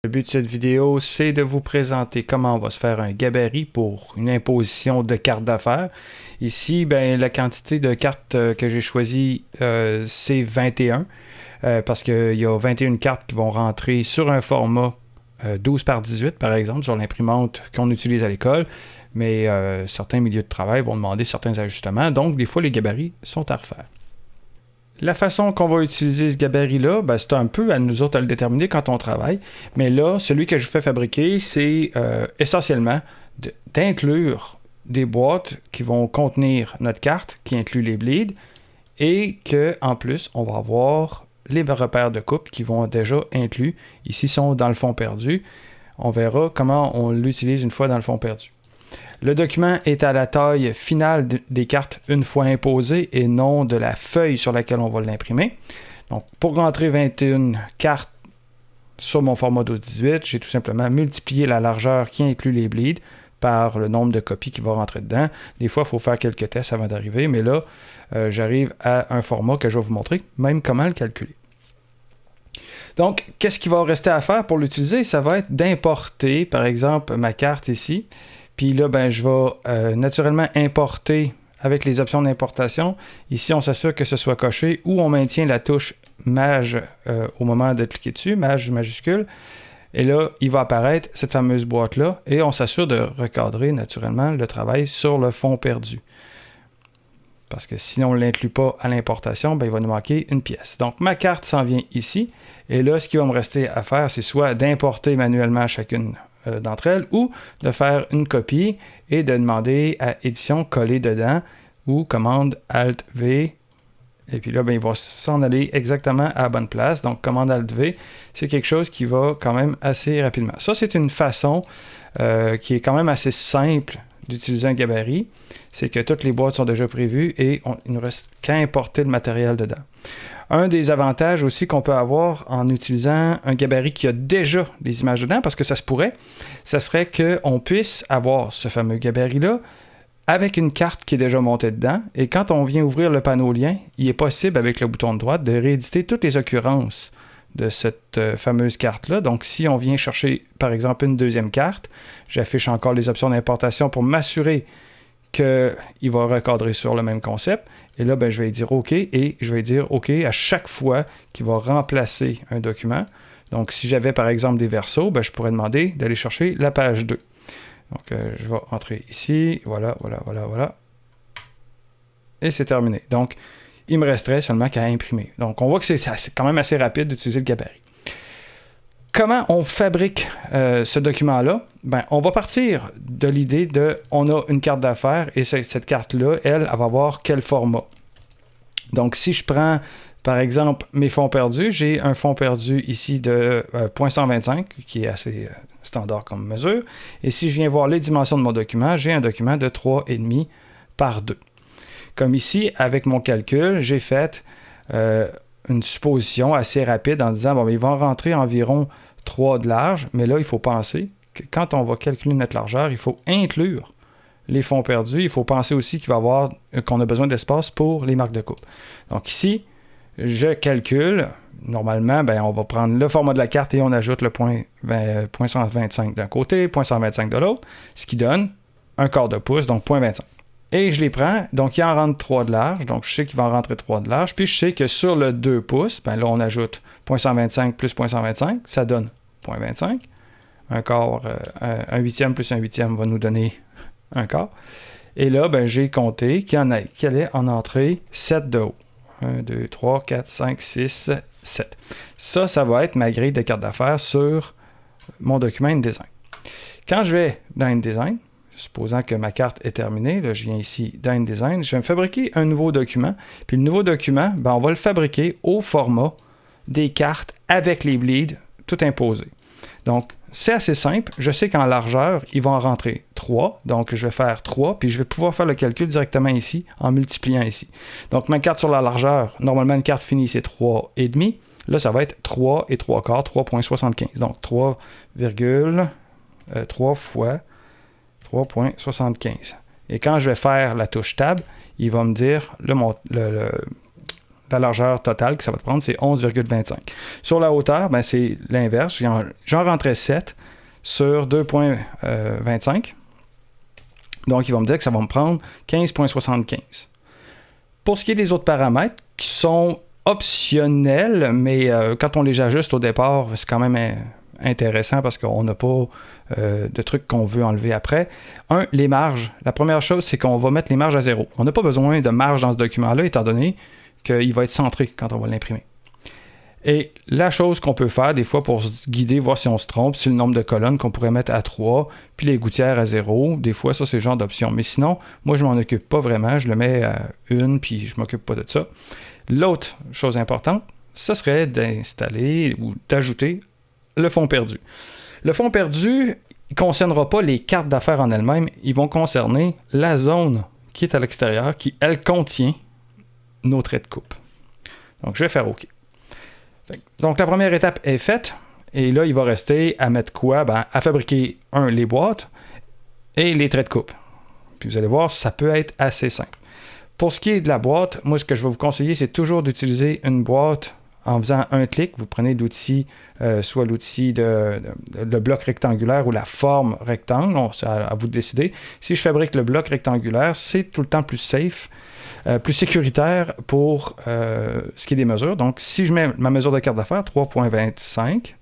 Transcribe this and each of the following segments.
Le but de cette vidéo, c'est de vous présenter comment on va se faire un gabarit pour une imposition de carte d'affaires. Ici, la quantité de cartes que j'ai choisi, c'est 21, parce qu'il y a 21 cartes qui vont rentrer sur un format 12 par 18, par exemple, sur l'imprimante qu'on utilise à l'école. Mais certains milieux de travail vont demander certains ajustements, donc des fois les gabarits sont à refaire. La façon qu'on va utiliser ce gabarit-là, c'est un peu à nous autres à le déterminer quand on travaille. Mais là, celui que je vous fais fabriquer, c'est essentiellement d'inclure des boîtes qui vont contenir notre carte, qui inclut les bleeds, et qu'en plus, on va avoir les repères de coupe qui vont déjà inclus. Ici, sont dans le fond perdu. On verra comment on l'utilise une fois dans le fond perdu. Le document est à la taille finale des cartes une fois imposées et non de la feuille sur laquelle on va l'imprimer. Donc, pour rentrer 21 cartes sur mon format 12-18, j'ai tout simplement multiplié la largeur qui inclut les bleeds par le nombre de copies qui va rentrer dedans. Des fois, il faut faire quelques tests avant d'arriver, mais là, j'arrive à un format que je vais vous montrer même comment le calculer. Donc, qu'est-ce qui va rester à faire pour l'utiliser? Ça va être d'importer, par exemple, ma carte ici. Puis là, je vais naturellement importer avec les options d'importation. Ici, on s'assure que ce soit coché ou on maintient la touche Maj au moment de cliquer dessus, Maj majuscule. Et là, il va apparaître cette fameuse boîte-là et on s'assure de recadrer naturellement le travail sur le fond perdu. Parce que si on ne l'inclut pas à l'importation, il va nous manquer une pièce. Donc, ma carte s'en vient ici. Et là, ce qui va me rester à faire, c'est soit d'importer manuellement chacune d'entre elles ou de faire une copie et de demander à édition coller dedans ou commande Alt V et puis là il va s'en aller exactement à la bonne place. Donc commande Alt V, c'est quelque chose qui va quand même assez rapidement. Ça, c'est une façon qui est quand même assez simple d'utiliser un gabarit. C'est que toutes les boîtes sont déjà prévues et il ne reste qu'à importer le matériel dedans. Un des avantages aussi qu'on peut avoir en utilisant un gabarit qui a déjà les images dedans, parce que ça se pourrait, ça serait qu'on puisse avoir ce fameux gabarit-là avec une carte qui est déjà montée dedans. Et quand on vient ouvrir le panneau lien, il est possible avec le bouton de droite de rééditer toutes les occurrences de cette fameuse carte-là. Donc, si on vient chercher, par exemple, une deuxième carte, j'affiche encore les options d'importation pour m'assurer qu'il va recadrer sur le même concept. Et là, je vais dire OK et je vais dire OK à chaque fois qu'il va remplacer un document. Donc, si j'avais par exemple des versos, je pourrais demander d'aller chercher la page 2. Donc, je vais entrer ici. Voilà. Et c'est terminé. Donc, il me resterait seulement qu'à imprimer. Donc, on voit que c'est quand même assez rapide d'utiliser le gabarit. Comment on fabrique ce document-là? On va partir de l'idée on a une carte d'affaires et cette carte-là, elle va avoir quel format? Donc, si je prends, par exemple, mes fonds perdus, j'ai un fonds perdu ici de 0.125 qui est assez standard comme mesure. Et si je viens voir les dimensions de mon document, j'ai un document de 3,5 par 2. Comme ici, avec mon calcul, j'ai fait une supposition assez rapide en disant, il va rentrer environ 3 de large, mais là, il faut penser que quand on va calculer notre largeur, il faut inclure les fonds perdus. Il faut penser aussi qu'on a besoin d'espace pour les marques de coupe. Donc ici, je calcule. Normalement, on va prendre le format de la carte et on ajoute le 0.125 d'un côté, 0.125 de l'autre, ce qui donne un quart de pouce, donc 0.25. Et je les prends, donc il en rentre 3 de large, donc je sais qu'il va en rentrer 3 de large, puis je sais que sur le 2 pouces, là on ajoute 0.125 plus 0.125, ça donne 0.25. Un quart, un huitième plus un huitième va nous donner un quart. Et là, j'ai compté qu'il allait en entrer 7 de haut. 1, 2, 3, 4, 5, 6, 7. Ça va être ma grille de carte d'affaires sur mon document InDesign. Quand je vais dans InDesign, supposant que ma carte est terminée, là, je viens ici dans InDesign, je vais me fabriquer un nouveau document. Puis le nouveau document, on va le fabriquer au format des cartes avec les bleeds, tout imposé. Donc, c'est assez simple. Je sais qu'en largeur, il va en rentrer 3. Donc, je vais faire 3, puis je vais pouvoir faire le calcul directement ici, en multipliant ici. Donc, ma carte sur la largeur, normalement, une carte finie, c'est 3,5. Là, ça va être 3 et 3 quarts, 3,75. Donc, 3 fois 3,75. Et quand je vais faire la touche Tab, il va me dire la largeur totale que ça va te prendre, c'est 11,25. Sur la hauteur, ben, c'est l'inverse. J'en rentrais 7 sur 2,25. Donc, il va me dire que ça va me prendre 15,75. Pour ce qui est des autres paramètres, qui sont optionnels, mais quand on les ajuste au départ, c'est quand même intéressant parce qu'on n'a pas de trucs qu'on veut enlever après. Les marges. La première chose, c'est qu'on va mettre les marges à 0. On n'a pas besoin de marge dans ce document-là, étant donné qu'il va être centré quand on va l'imprimer. Et la chose qu'on peut faire des fois pour se guider, voir si on se trompe, c'est le nombre de colonnes qu'on pourrait mettre à 3, puis les gouttières à 0. Des fois, ça, c'est le genre d'option. Mais sinon, moi, je m'en occupe pas vraiment. Je le mets à 1, puis je m'occupe pas de ça. L'autre chose importante, ce serait d'installer ou d'ajouter le fonds perdu. Le fonds perdu ne concernera pas les cartes d'affaires en elles-mêmes. Ils vont concerner la zone qui est à l'extérieur, qui, elle, contient nos traits de coupe. Donc, je vais faire OK. Donc, la première étape est faite. Et là, il va rester à mettre quoi? Ben, à fabriquer, les boîtes et les traits de coupe. Puis vous allez voir, ça peut être assez simple. Pour ce qui est de la boîte, moi, ce que je vais vous conseiller, c'est toujours d'utiliser une boîte en faisant un clic. Vous prenez l'outil, soit l'outil de bloc rectangulaire ou la forme rectangle. C'est à vous de décider. Si je fabrique le bloc rectangulaire, c'est tout le temps plus safe, plus sécuritaire pour ce qui est des mesures. Donc, si je mets ma mesure de carte d'affaires, 3.5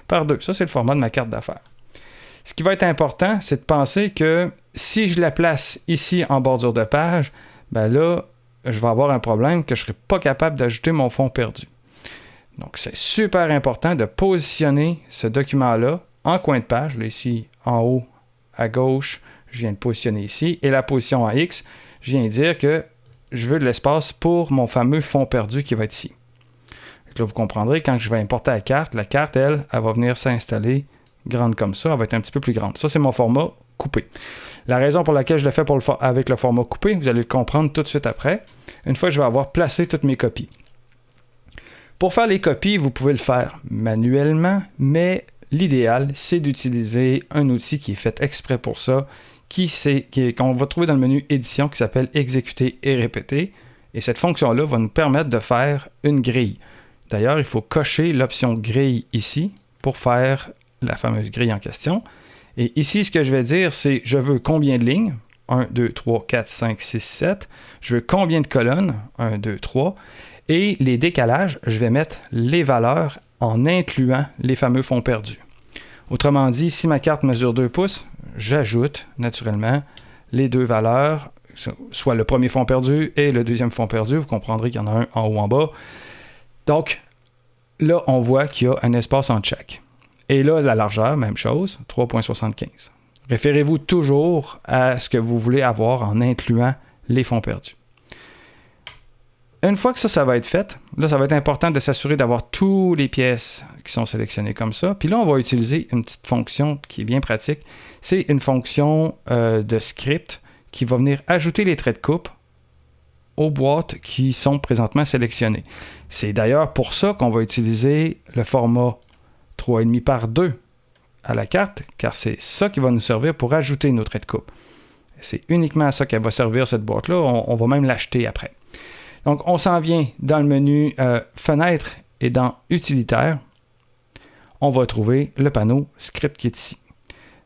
par 2. Ça, c'est le format de ma carte d'affaires. Ce qui va être important, c'est de penser que si je la place ici en bordure de page, ben là, je vais avoir un problème que je ne serai pas capable d'ajouter mon fond perdu. Donc, c'est super important de positionner ce document-là en coin de page. Là, ici, en haut, à gauche, je viens de positionner ici. Et la position en X, je viens de dire que je veux de l'espace pour mon fameux fond perdu qui va être ici. Donc là, vous comprendrez, quand je vais importer la carte, elle va venir s'installer grande comme ça. Elle va être un petit peu plus grande. Ça, c'est mon format coupé. La raison pour laquelle je le fais avec le format coupé, vous allez le comprendre tout de suite après, une fois que je vais avoir placé toutes mes copies. Pour faire les copies, vous pouvez le faire manuellement, mais l'idéal, c'est d'utiliser un outil qui est fait exprès pour ça, qu'on va trouver dans le menu édition qui s'appelle exécuter et répéter. Et cette fonction-là va nous permettre de faire une grille. D'ailleurs, il faut cocher l'option grille ici pour faire la fameuse grille en question. Et ici, ce que je vais dire, c'est je veux combien de lignes? 1, 2, 3, 4, 5, 6, 7. Je veux combien de colonnes? 1, 2, 3. Et les décalages, je vais mettre les valeurs en incluant les fameux fonds perdus. Autrement dit, si ma carte mesure 2 pouces, j'ajoute naturellement les deux valeurs, soit le premier fond perdu et le deuxième fond perdu. Vous comprendrez qu'il y en a un en haut en bas. Donc, là, on voit qu'il y a un espace entre chaque. Et là, la largeur, même chose, 3,75. Référez-vous toujours à ce que vous voulez avoir en incluant les fonds perdus. Une fois que ça va être fait, là, ça va être important de s'assurer d'avoir toutes les pièces qui sont sélectionnées comme ça. Puis là, on va utiliser une petite fonction qui est bien pratique. C'est une fonction de script qui va venir ajouter les traits de coupe aux boîtes qui sont présentement sélectionnées. C'est d'ailleurs pour ça qu'on va utiliser le format 3,5 par 2 à la carte, car c'est ça qui va nous servir pour ajouter nos traits de coupe. C'est uniquement à ça qu'elle va servir cette boîte-là. On va même l'acheter après. Donc, on s'en vient dans le menu Fenêtre et dans Utilitaire. On va trouver le panneau Script qui est ici.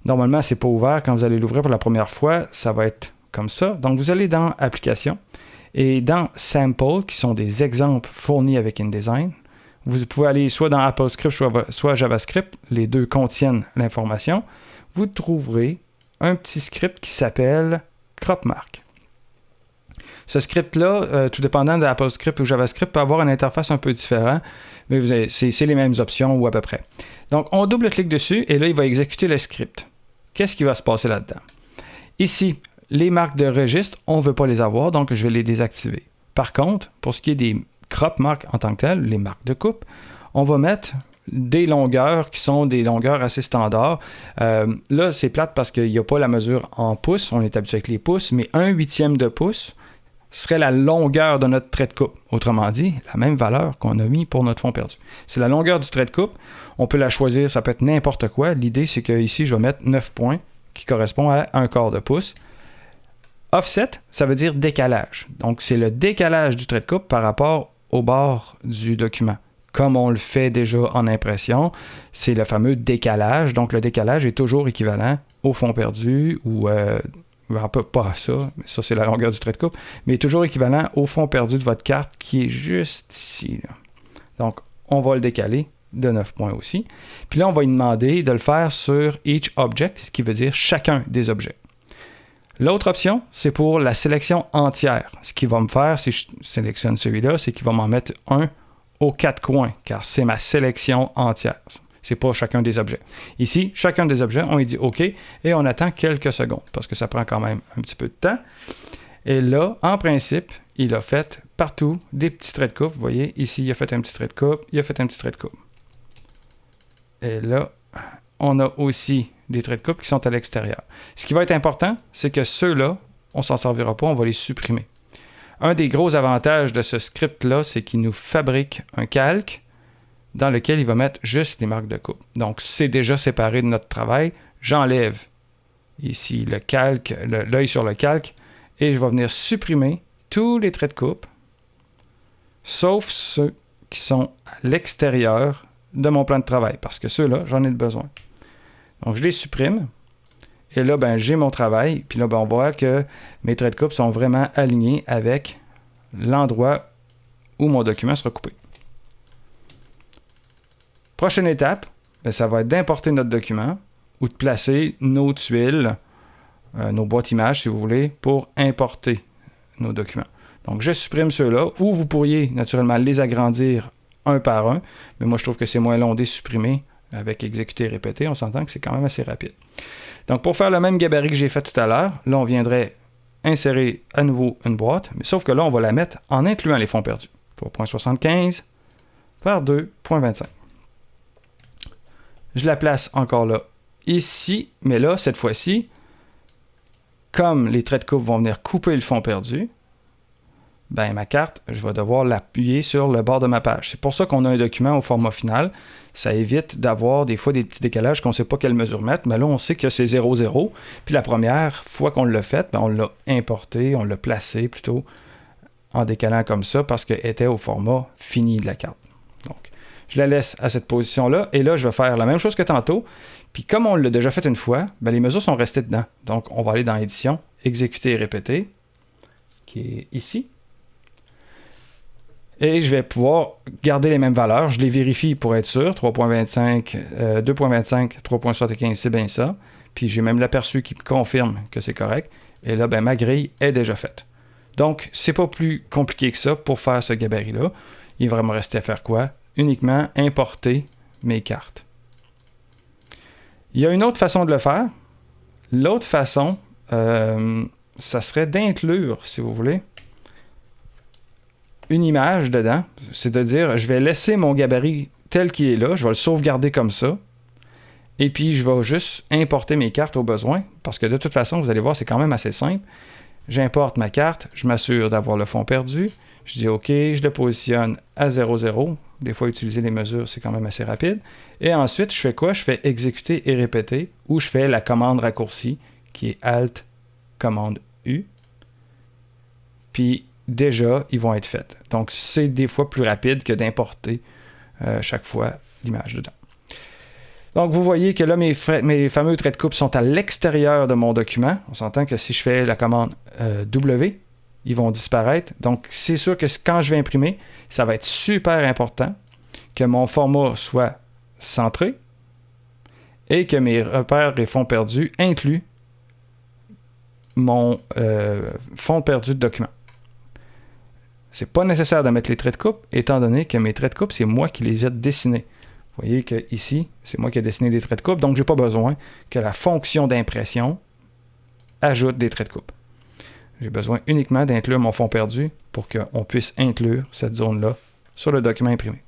Normalement, ce n'est pas ouvert. Quand vous allez l'ouvrir pour la première fois, ça va être comme ça. Donc, vous allez dans Applications et dans Sample, qui sont des exemples fournis avec InDesign. Vous pouvez aller soit dans AppleScript, soit JavaScript. Les deux contiennent l'information. Vous trouverez un petit script qui s'appelle CropMark. Ce script-là, tout dépendant de AppleScript ou JavaScript, peut avoir une interface un peu différente, mais c'est les mêmes options ou à peu près. Donc, on double-clique dessus et là, il va exécuter le script. Qu'est-ce qui va se passer là-dedans? Ici, les marques de registre, on ne veut pas les avoir, donc je vais les désactiver. Par contre, pour ce qui est des crop marks en tant que telles, les marques de coupe, on va mettre des longueurs qui sont des longueurs assez standards. Là, c'est plate parce qu'il n'y a pas la mesure en pouces, on est habitué avec les pouces, mais 1/8 de pouce serait la longueur de notre trait de coupe. Autrement dit, la même valeur qu'on a mis pour notre fond perdu. C'est la longueur du trait de coupe. On peut la choisir, ça peut être n'importe quoi. L'idée, c'est qu'ici, je vais mettre 9 points qui correspond à 1/4 de pouce. Offset, ça veut dire décalage. Donc, c'est le décalage du trait de coupe par rapport au bord du document. Comme on le fait déjà en impression, c'est le fameux décalage. Donc, le décalage est toujours équivalent au fond perdu ou pas ça, mais ça c'est la longueur du trait de coupe, mais toujours équivalent au fond perdu de votre carte qui est juste ici. Là. Donc, on va le décaler de 9 points aussi. Puis là, on va lui demander de le faire sur each object, ce qui veut dire chacun des objets. L'autre option, c'est pour la sélection entière. Ce qu'il va me faire, si je sélectionne celui-là, c'est qu'il va m'en mettre un aux 4 coins, car c'est ma sélection entière. C'est pas chacun des objets. Ici, chacun des objets, on lui dit OK et on attend quelques secondes parce que ça prend quand même un petit peu de temps. Et là, en principe, il a fait partout des petits traits de coupe. Vous voyez, ici, il a fait un petit trait de coupe, il a fait un petit trait de coupe. Et là, on a aussi des traits de coupe qui sont à l'extérieur. Ce qui va être important, c'est que ceux-là, on ne s'en servira pas, on va les supprimer. Un des gros avantages de ce script-là, c'est qu'il nous fabrique un calque dans lequel il va mettre juste les marques de coupe. Donc, c'est déjà séparé de notre travail. J'enlève ici le calque, l'œil sur le calque, et je vais venir supprimer tous les traits de coupe, sauf ceux qui sont à l'extérieur de mon plan de travail, parce que ceux-là, j'en ai besoin. Donc, je les supprime, et là, ben, j'ai mon travail, puis là, ben, on voit que mes traits de coupe sont vraiment alignés avec l'endroit où mon document sera coupé. Prochaine étape, ben, ça va être d'importer notre document ou de placer nos tuiles, nos boîtes images, si vous voulez, pour importer nos documents. Donc, je supprime ceux-là, ou vous pourriez naturellement les agrandir un par un, mais moi, je trouve que c'est moins long de les supprimer avec exécuter et répéter. On s'entend que c'est quand même assez rapide. Donc, pour faire le même gabarit que j'ai fait tout à l'heure, là, on viendrait insérer à nouveau une boîte, mais sauf que là, on va la mettre en incluant les fonds perdus. 3.75 par 2.25. Je la place encore là, ici, mais là, cette fois-ci, comme les traits de coupe vont venir couper le fond perdu, ben ma carte, je vais devoir l'appuyer sur le bord de ma page. C'est pour ça qu'on a un document au format final. Ça évite d'avoir des fois des petits décalages qu'on ne sait pas quelle mesure mettre, mais là, on sait que c'est 0,0. Puis la première fois qu'on l'a fait, ben, on l'a importé, on l'a placé plutôt en décalant comme ça parce qu'elle était au format fini de la carte. Donc, je la laisse à cette position-là, et là, je vais faire la même chose que tantôt. Puis comme on l'a déjà fait une fois, ben, les mesures sont restées dedans. Donc, on va aller dans Édition, Exécuter et répéter, qui est ici. Et je vais pouvoir garder les mêmes valeurs. Je les vérifie pour être sûr. 3.25, 2.25, 3.75, c'est bien ça. Puis j'ai même l'aperçu qui me confirme que c'est correct. Et là, ben, ma grille est déjà faite. Donc, c'est pas plus compliqué que ça pour faire ce gabarit-là. Il va me rester à faire quoi? Uniquement importer mes cartes. Il y a une autre façon de le faire. L'autre façon, ça serait d'inclure, si vous voulez, une image dedans. C'est de dire, je vais laisser mon gabarit tel qu'il est là, je vais le sauvegarder comme ça, et puis je vais juste importer mes cartes au besoin, parce que de toute façon, vous allez voir, c'est quand même assez simple. J'importe ma carte, je m'assure d'avoir le fond perdu, je dis OK, je le positionne à 0,0. Des fois, utiliser les mesures, c'est quand même assez rapide. Et ensuite, je fais quoi? Je fais exécuter et répéter, ou je fais la commande raccourcie, qui est Alt, commande U. Puis, déjà, ils vont être faits. Donc, c'est des fois plus rapide que d'importer chaque fois l'image dedans. Donc, vous voyez que là, mes fameux traits de coupe sont à l'extérieur de mon document. On s'entend que si je fais la commande W, ils vont disparaître. Donc, c'est sûr que quand je vais imprimer, ça va être super important que mon format soit centré et que mes repères et fonds perdus incluent mon fond perdu de document. C'est pas nécessaire de mettre les traits de coupe, étant donné que mes traits de coupe, c'est moi qui les ai dessinés. Vous voyez que ici, c'est moi qui ai dessiné des traits de coupe, donc j'ai pas besoin que la fonction d'impression ajoute des traits de coupe. J'ai besoin uniquement d'inclure mon fond perdu pour qu'on puisse inclure cette zone-là sur le document imprimé.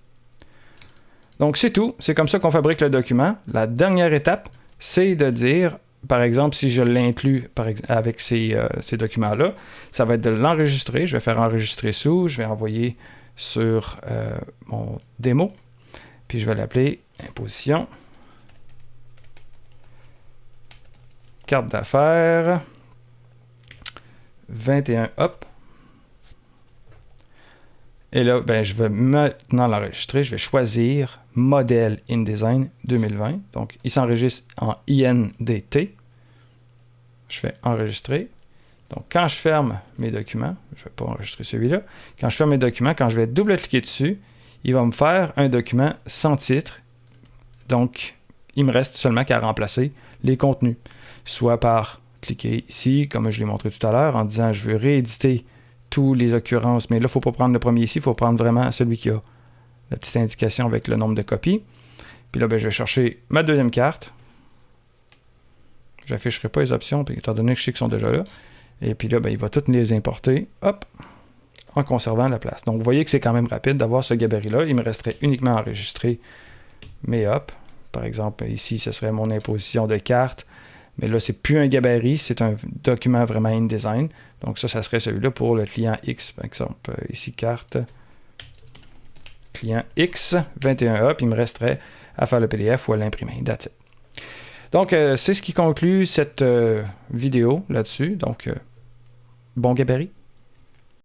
Donc c'est tout, c'est comme ça qu'on fabrique le document. La dernière étape, c'est de dire, par exemple, si je l'inclus avec ces documents-là, ça va être de l'enregistrer. Je vais faire enregistrer sous, je vais envoyer sur mon démo, puis je vais l'appeler imposition, carte d'affaires, 21, hop. Et là, ben, je vais maintenant l'enregistrer. Je vais choisir modèle InDesign 2020. Donc, il s'enregistre en INDT. Je fais enregistrer. Donc, quand je ferme mes documents, je ne vais pas enregistrer celui-là. Quand je ferme mes documents, quand je vais double-cliquer dessus, il va me faire un document sans titre. Donc, il me reste seulement qu'à remplacer les contenus. Soit par cliquer ici, comme je l'ai montré tout à l'heure, en disant je veux rééditer toutes les occurrences. Mais là, il ne faut pas prendre le premier ici, il faut prendre vraiment celui qui a la petite indication avec le nombre de copies. Puis là, ben, je vais chercher ma deuxième carte. Je n'afficherai pas les options, étant donné que je sais qu'ils sont déjà là. Et puis là, ben, il va toutes les importer, hop, en conservant la place. Donc, vous voyez que c'est quand même rapide d'avoir ce gabarit-là. Il me resterait uniquement à enregistrer mes hop. Par exemple, ici, ce serait mon imposition de carte. Mais là, c'est plus un gabarit, c'est un document vraiment InDesign. Donc ça serait celui-là pour le client X, par exemple. Ici, carte, client X, 21 hop. Il me resterait à faire le PDF ou à l'imprimer. That's it. Donc, c'est ce qui conclut cette vidéo là-dessus. Donc, bon gabarit.